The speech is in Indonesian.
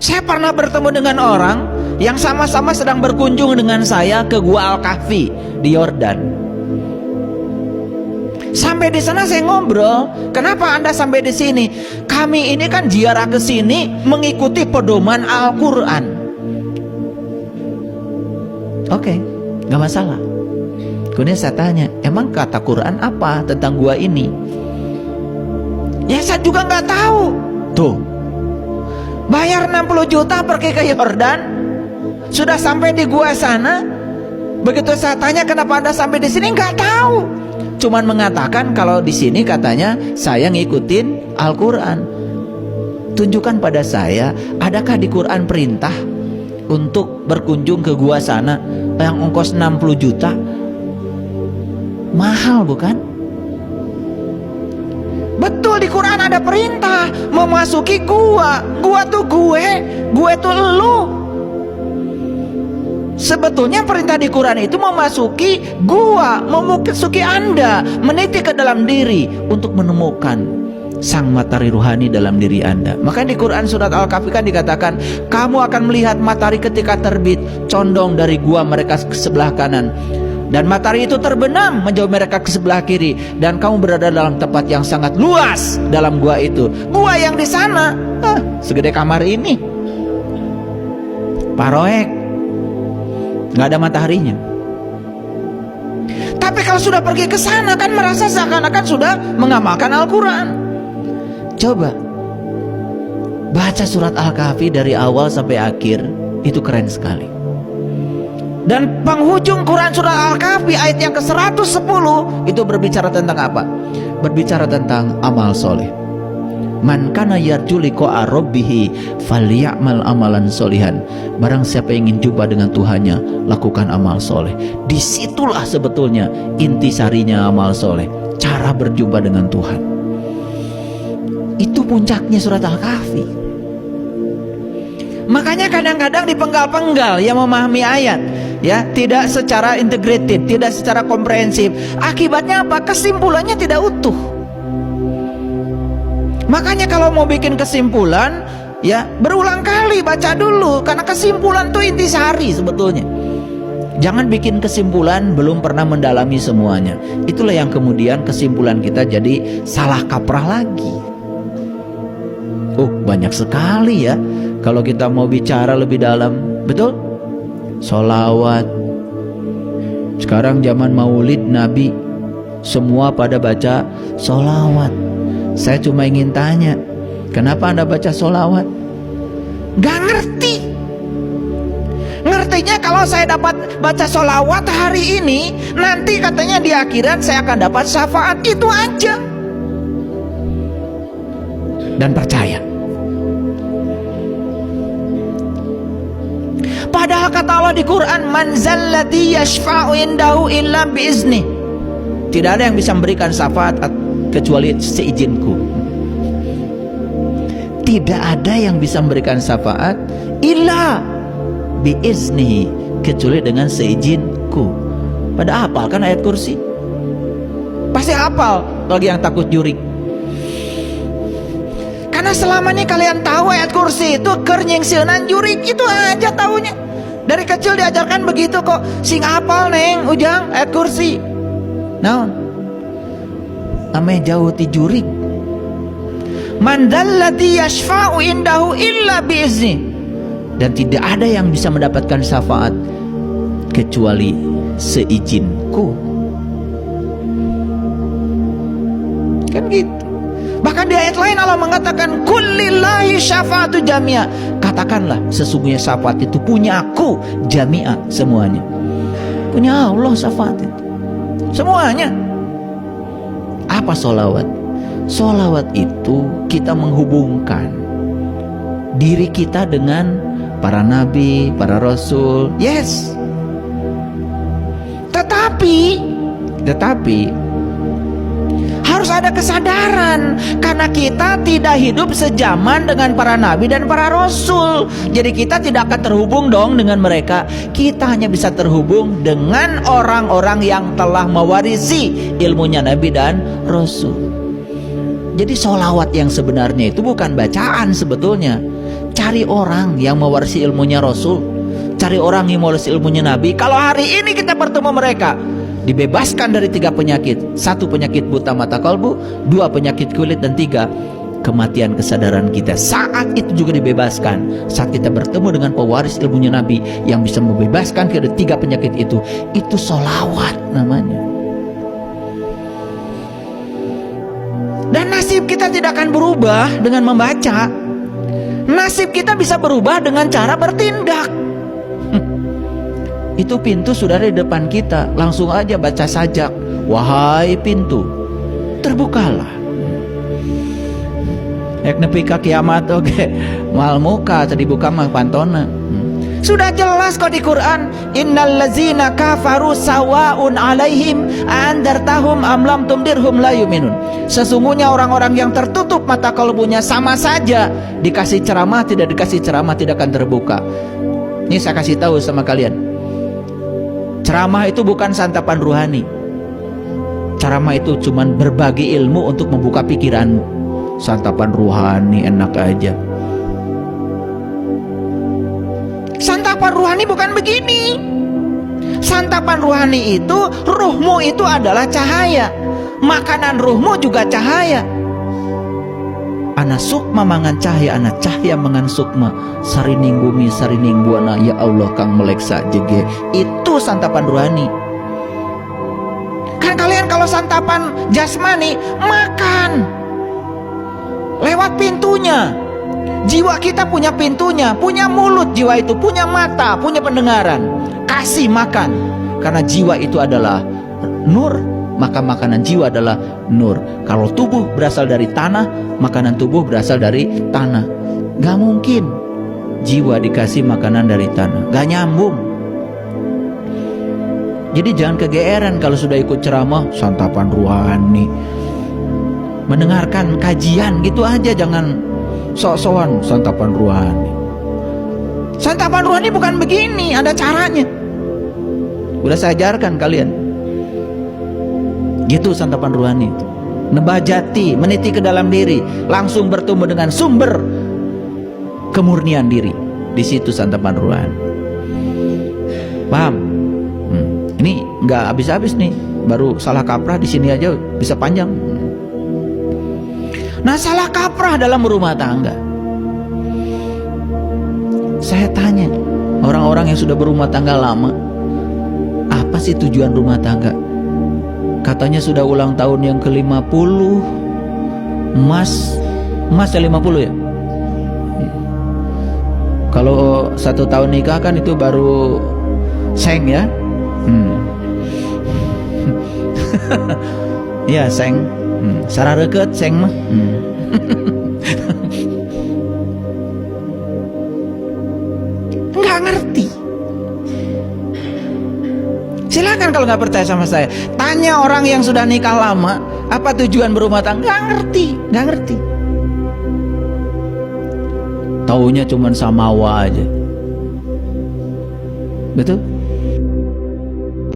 Saya pernah bertemu dengan orang yang sama-sama sedang berkunjung dengan saya ke Gua Al-Kahfi di Yordan. Sampai di sana saya ngobrol, kenapa Anda sampai di sini? Kami ini kan ziarah ke sini mengikuti pedoman Al-Quran. Oke, gak masalah. Kemudian saya tanya, emang kata Quran apa tentang gua ini? Ya saya juga gak tahu. Tuh, bayar 60 juta pergi ke Yordan, sudah sampai di gua sana. Begitu saya tanya kenapa Anda sampai di sini, nggak tahu. Cuman mengatakan kalau di sini katanya saya ngikutin Al-Quran. Tunjukkan pada saya, adakah di Quran perintah untuk berkunjung ke gua sana yang ongkos 60 juta? Mahal bukan? Betul, di Quran ada perintah memasuki gua. Gua tuh gue tuh elu. Sebetulnya perintah di Quran itu memasuki gua, memasuki Anda, meniti ke dalam diri untuk menemukan sang matahari rohani dalam diri Anda. Makanya di Quran surat Al-Kahfi kan dikatakan, kamu akan melihat matahari ketika terbit condong dari gua mereka ke sebelah kanan, dan matahari itu terbenam menjauh mereka ke sebelah kiri, dan kamu berada dalam tempat yang sangat luas dalam gua itu. Gua yang di sana segede kamar ini, paroek, nggak ada mataharinya. Tapi kalau sudah pergi ke sana kan merasa seakan-akan sudah mengamalkan Al-Quran. Coba baca surat Al-Kahfi dari awal sampai akhir, itu keren sekali. Dan penghujung Quran surah Al-Kahfi ayat yang ke-110 itu berbicara tentang apa? Berbicara tentang amal soleh. Man kana yarju liqa'a rabbih falyamal amalan solihan. Barang siapa yang ingin jumpa dengan Tuhannya, lakukan amal soleh. Disitulah sebetulnya intisarinya amal soleh, cara berjumpa dengan Tuhan. Itu puncaknya surat Al-Kahfi. Makanya kadang-kadang dipenggal-penggal yang memahami ayat, ya, tidak secara integrated, tidak secara komprehensif. Akibatnya apa? Kesimpulannya tidak utuh. Makanya kalau mau bikin kesimpulan, ya berulang kali baca dulu, karena kesimpulan itu intisari sebetulnya. Jangan bikin kesimpulan belum pernah mendalami semuanya. Itulah yang kemudian kesimpulan kita jadi salah kaprah lagi. Oh, banyak sekali ya kalau kita mau bicara lebih dalam. Betul? Sholawat. Sekarang zaman maulid Nabi, semua pada baca sholawat. Saya cuma ingin tanya, kenapa Anda baca sholawat? Gak ngerti. Ngertinya kalau saya dapat baca sholawat hari ini, nanti katanya di akhirat saya akan dapat syafaat. Itu aja. Dan percaya. Padahal kata Allah di Quran, man zalladzi yashfa'u indahu illa biizni. Tidak ada yang bisa memberikan syafaat kecuali seizinku. Tidak ada yang bisa memberikan syafaat illa biiznihi, kecuali dengan seizinku. Pada hafal kan ayat kursi? Pasti hafal bagi yang takut jurik. Karena selama ini kalian tahu ayat kursi itu kernying seunan jurik, itu aja tahunya. Dari kecil diajarkan begitu kok. Sing hafal neng ujang ayat kursi. Naon? Ame jauh ti jurik. Man dzalladzi yashfa'u indahu illa biizni. Dan tidak ada yang bisa mendapatkan syafaat kecuali seizinku. Kan gitu. Bahkan di ayat lain Allah mengatakan kullillahi syafa'atu jami'a. Katakanlah sesungguhnya syafaat itu punya aku jami'a, semuanya. Punya Allah syafaat itu semuanya. Apa sholawat? Sholawat itu kita menghubungkan diri kita dengan para nabi, para rasul. Yes. Tetapi harus ada kesadaran, karena kita tidak hidup sejaman dengan para nabi dan para rasul. Jadi kita tidak akan terhubung dong dengan mereka. Kita hanya bisa terhubung dengan orang-orang yang telah mewarisi ilmunya nabi dan rasul. Jadi sholawat yang sebenarnya itu bukan bacaan sebetulnya, Cari orang yang mewarisi ilmunya Rasul, cari orang yang mewarisi ilmunya Nabi. Kalau hari ini kita bertemu mereka, dibebaskan dari 3 penyakit. 1 penyakit buta mata kalbu, 2 penyakit kulit, dan 3 kematian kesadaran kita. Saat itu juga dibebaskan. Saat kita bertemu dengan pewaris ilmunya Nabi yang bisa membebaskan dari 3 penyakit itu sholawat namanya. Dan nasib kita tidak akan berubah dengan membaca. Nasib kita bisa berubah dengan cara bertindak. Itu pintu sudah di depan kita. Langsung aja baca sajak. Wahai pintu, terbukalah. Nepi ka kiamat oke. Mal muka tadi buka mah pantona. Sudah jelas kok di Quran, innal ladzina kafaru sawaun alaihim andartahum am lam tumdirhum la yu'minun. Sesungguhnya orang-orang yang tertutup mata kalbunya sama saja, dikasih ceramah tidak dikasih ceramah tidak akan terbuka. Ini saya kasih tahu sama kalian. Ceramah itu bukan santapan rohani. Ceramah itu cuman berbagi ilmu untuk membuka pikiranmu. Santapan rohani enak aja. Santapan rohani bukan begini. Santapan rohani itu, ruhmu itu adalah cahaya. Makanan ruhmu juga cahaya. Ana sukma mangan cahaya, ana cahaya mangan sukma. Sarining bumi, sarining buana, ya Allah kang meleksa jege. Itu santapan rohani. Kan kalian kalau santapan jasmani, makan lewat pintunya. Jiwa kita punya pintunya, punya mulut jiwa itu, punya mata, punya pendengaran. Kasih makan. Karena jiwa itu adalah nur, maka makanan jiwa adalah nur. Kalau tubuh berasal dari tanah, makanan tubuh berasal dari tanah. Gak mungkin jiwa dikasih makanan dari tanah, gak nyambung. Jadi jangan kegeeran kalau sudah ikut ceramah santapan rohani. Mendengarkan kajian gitu aja, jangan sok-sokan santapan rohani. Santapan rohani bukan begini, ada caranya. Udah saya ajarkan kalian. Gitu santapan rohani itu. Nebajati, meniti ke dalam diri, langsung bertemu dengan sumber kemurnian diri. Di situ santapan rohani. Paham? Ini nggak habis-habis nih. Baru salah kaprah di sini aja bisa panjang. Nah, salah kaprah dalam rumah tangga. Saya tanya orang-orang yang sudah berumah tangga lama, apa sih tujuan rumah tangga? Katanya sudah ulang tahun yang ke-50. Mas ya 50 ya? Kalau 1 tahun nikah kan itu baru seng ya? Iya seng. Sarah deket seng mah. Nggak ngerti. Silakan kalau nggak percaya sama saya, tanya orang yang sudah nikah lama, apa tujuan berumah tangga? Nggak ngerti. Taunya cuman samawa aja. Betul?